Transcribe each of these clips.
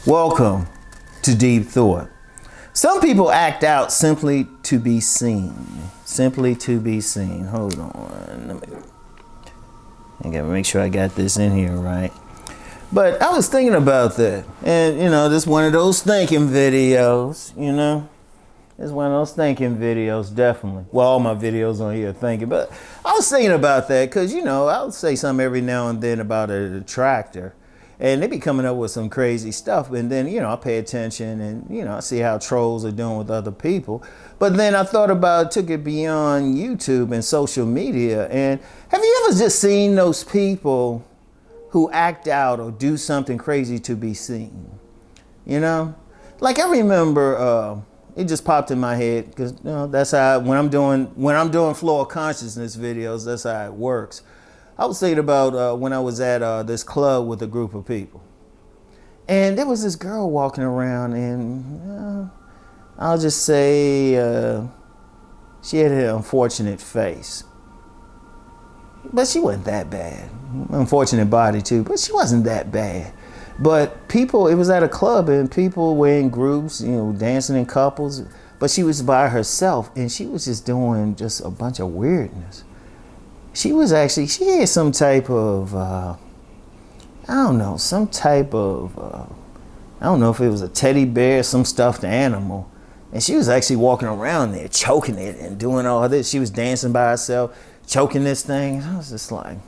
Welcome to Deep Thought. Some people act out simply to be seen. Simply to be seen. Hold on. I gotta make sure I got this in here right. But I was thinking about that. And, this is one of those thinking videos, It's one of those thinking videos, definitely. Well, all my videos on here are thinking. But I was thinking about that because, I'll say something every now and then about a detractor. And they be coming up with some crazy stuff. And then, I pay attention and, I see how trolls are doing with other people. But then I thought took it beyond YouTube and social media. And have you ever just seen those people who act out or do something crazy to be seen? Like I remember, it just popped in my head because, that's how, when I'm doing flow of consciousness videos, that's how it works. I was thinking about when I was at this club with a group of people. And there was this girl walking around and I'll just say she had an unfortunate face. But she wasn't that bad. Unfortunate body too, but she wasn't that bad. But people, it was at a club and people were in groups, dancing in couples. But she was by herself and she was just doing just a bunch of weirdness. She had some type of, I don't know if it was a teddy bear, some stuffed animal. And she was actually walking around there, choking it and doing all this. She was dancing by herself, choking this thing. I was just like,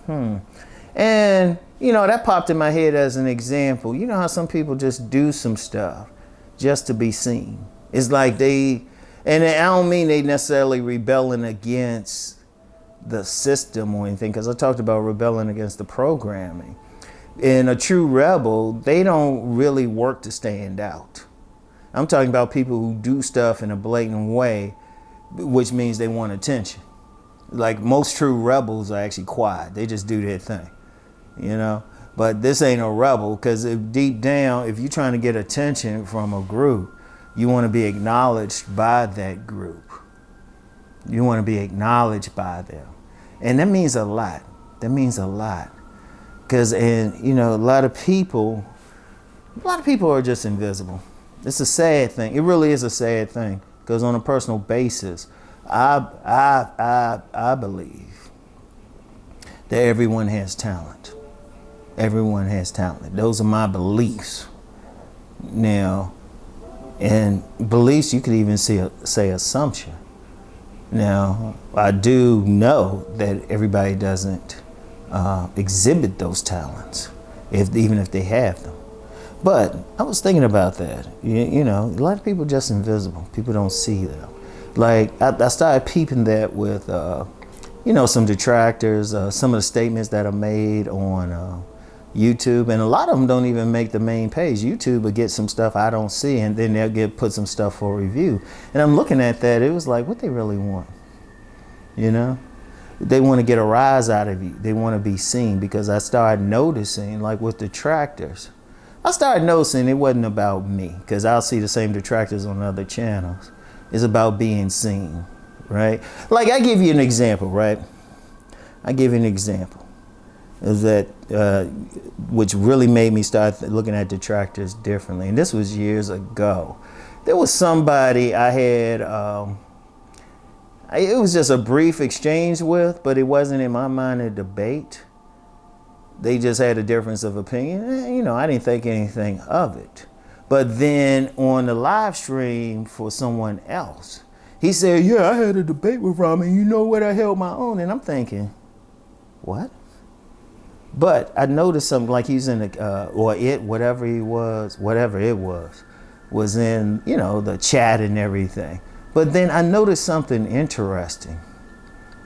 And, that popped in my head as an example. You know how some people just do some stuff just to be seen. It's like and I don't mean they necessarily rebelling against the system or anything, because I talked about rebelling against the programming. And a true rebel, they don't really work to stand out. I'm talking about people who do stuff in a blatant way, which means they want attention. Like most true rebels are actually quiet. They just do their thing, But this ain't a rebel, because deep down, if you're trying to get attention from a group, you want to be acknowledged by that group. You want to be acknowledged by them. And that means a lot. Because, a lot of people are just invisible. It's a sad thing. It really is a sad thing. Because on a personal basis, I believe that everyone has talent. Everyone has talent. Those are my beliefs. Now, and beliefs, you could even say assumption. Now, I do know that everybody doesn't exhibit those talents, even if they have them. But I was thinking about that. A lot of people are just invisible. People don't see them. Like, I started peeping that with, some detractors, some of the statements that are made on YouTube. And a lot of them don't even make the main page. YouTube will get some stuff I don't see, and then they'll put some stuff for review. And I'm looking at that, it was like, what they really want? They want to get a rise out of you. They want to be seen, because I started noticing, like with detractors, I started noticing it wasn't about me, because I'll see the same detractors on other channels. It's about being seen, right? Like, I give you an example, right? Is that which really made me start looking at detractors differently. And this was years ago. There was somebody I had, it was just a brief exchange with, but it wasn't in my mind a debate. They just had a difference of opinion. I didn't think anything of it. But then on the live stream for someone else, he said, yeah, I had a debate with Rom, and you know what, I held my own. And I'm thinking, what? But I noticed something, like he's in whatever it was in, the chat and everything. But then I noticed something interesting.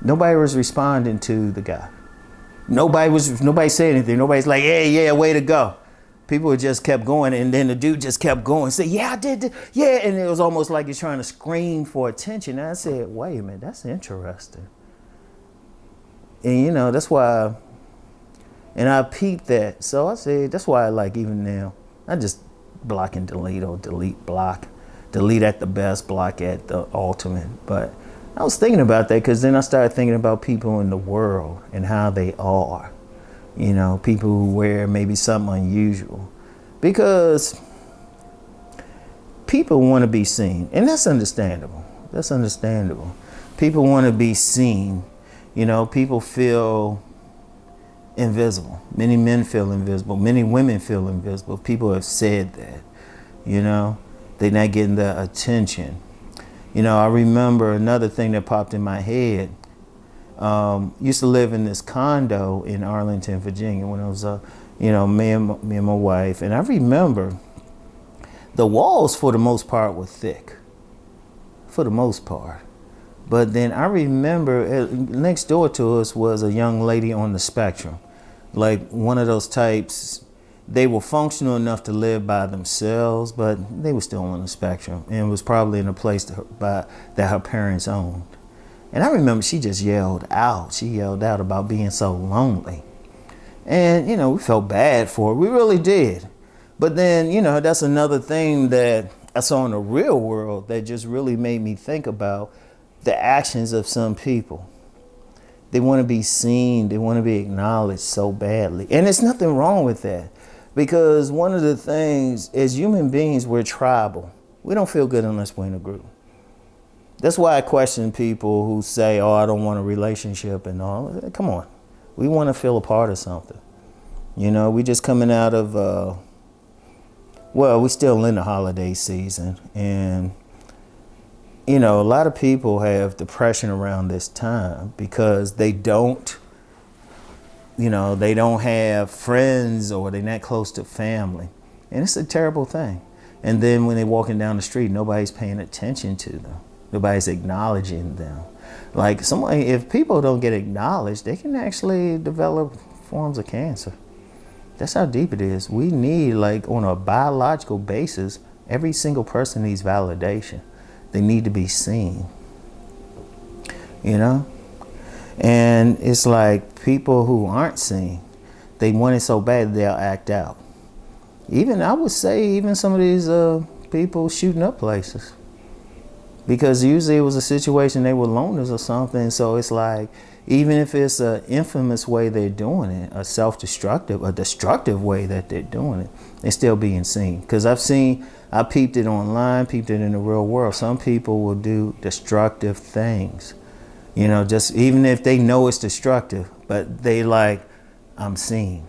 Nobody was responding to the guy. Nobody said anything. Nobody's like, hey, yeah, way to go. People just kept going, and then the dude just kept going. Say, yeah, I did. Yeah, and it was almost like he's trying to scream for attention. And I said, wait a minute, that's interesting. And that's why. And I peeped that. So I said, that's why I like, even now, I just block and delete, or delete, block. Delete at the best, block at the ultimate. But I was thinking about that, because then I started thinking about people in the world and how they are. People who wear maybe something unusual. Because people want to be seen, and that's understandable. That's understandable. People want to be seen. You know, people feel invisible. Many men feel invisible. Many women feel invisible. People have said that. You know, they're not getting the attention. You know, I remember another thing that popped in my head. Used to live in this condo in Arlington, Virginia, when I was, you know, me and my wife. And I remember the walls, for the most part, were thick. For the most part. But then I remember next door to us was a young lady on the spectrum. Like one of those types, they were functional enough to live by themselves, but they were still on the spectrum. And it was probably in a place that her parents owned. And I remember she just yelled out. She yelled out about being so lonely. And, you know, we felt bad for her. We really did. But then, you know, that's another thing that I saw in the real world that just really made me think about the actions of some people. They want to be seen. They want to be acknowledged so badly. And there's nothing wrong with that. Because one of the things, as human beings, we're tribal. We don't feel good unless we're in a group. That's why I question people who say, oh, I don't want a relationship and all. Come on. We want to feel a part of something. You know, we just coming out of, well, we're still in the holiday season. And, you know, a lot of people have depression around this time because they don't, you know, they don't have friends or they're not close to family. And it's a terrible thing. And then when they're walking down the street, nobody's paying attention to them. Nobody's acknowledging them. Like if people don't get acknowledged, they can actually develop forms of cancer. That's how deep it is. We need, like, on a biological basis, every single person needs validation. They need to be seen. You know? And it's like people who aren't seen, they want it so bad they'll act out. Even, I would say, even some of these people shooting up places. Because usually it was a situation they were loners or something. So it's like, even if it's an infamous way they're doing it, a self-destructive, a destructive way that they're doing it, they're still being seen. Because I peeped it online, peeped it in the real world. Some people will do destructive things. You know, just even if they know it's destructive, but they like, I'm seen.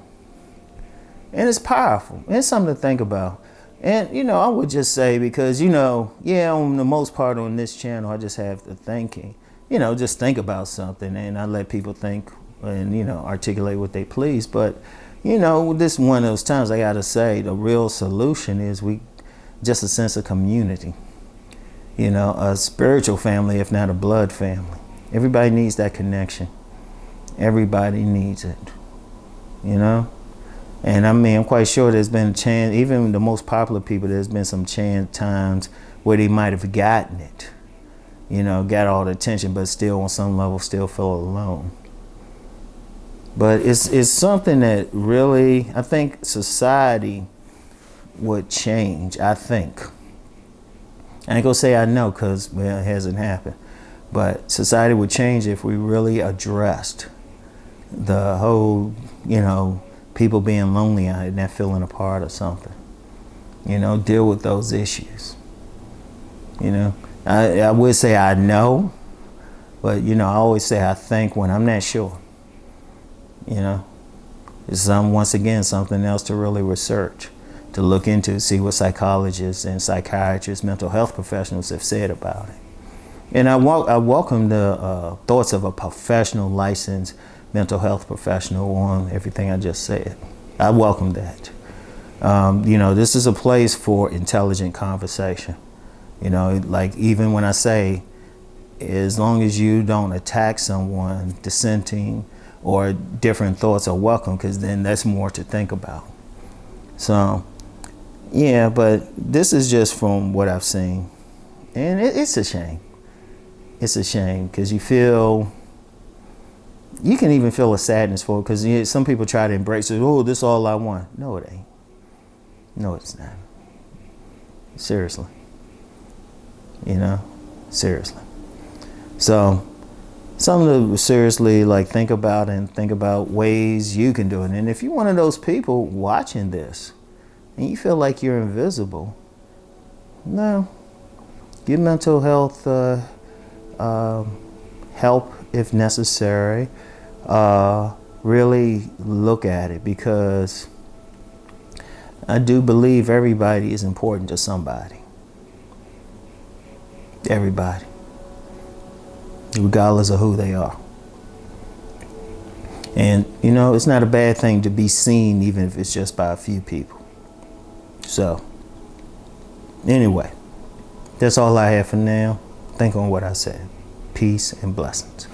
And it's powerful. It's something to think about. And, you know, I would just say, because, you know, yeah, on the most part on this channel, I just have the thinking, you know, just think about something and I let people think and, you know, articulate what they please. But, you know, this one of those times I got to say the real solution is just a sense of community, you know, a spiritual family, if not a blood family. Everybody needs that connection. Everybody needs it, you know. And I mean, I'm quite sure there's been a chance, even the most popular people, there's been some times where they might have gotten it, you know, got all the attention, but still on some level still feel alone. But it's something that really, I think society would change, I think. I ain't gonna say I know because, well, it hasn't happened. But society would change if we really addressed the whole, you know, people being lonely out and not feeling a part of something. You know, deal with those issues. You know, I would say I know, but, you know, I always say I think when I'm not sure. You know, it's once again something else to really research, to look into, see what psychologists and psychiatrists, mental health professionals have said about it. And I welcome the thoughts of a professional, licensed mental health professional on everything I just said. I welcome that. You know, this is a place for intelligent conversation. You know, like even when I say, as long as you don't attack someone, dissenting or different thoughts are welcome, because then that's more to think about. So, yeah, but this is just from what I've seen. And it's a shame. It's a shame because you can even feel a sadness for it, because some people try to embrace it. Oh, this is all I want. No, it ain't. No, it's not. Seriously. You know, seriously. So, something to seriously like think about and think about ways you can do it. And if you're one of those people watching this and you feel like you're invisible, no. Get mental health help if necessary. Really look at it, because I do believe everybody is important to somebody. Everybody. Regardless of who they are. And, you know, it's not a bad thing to be seen, even if it's just by a few people. So, anyway, that's all I have for now. Think on what I said. Peace and blessings.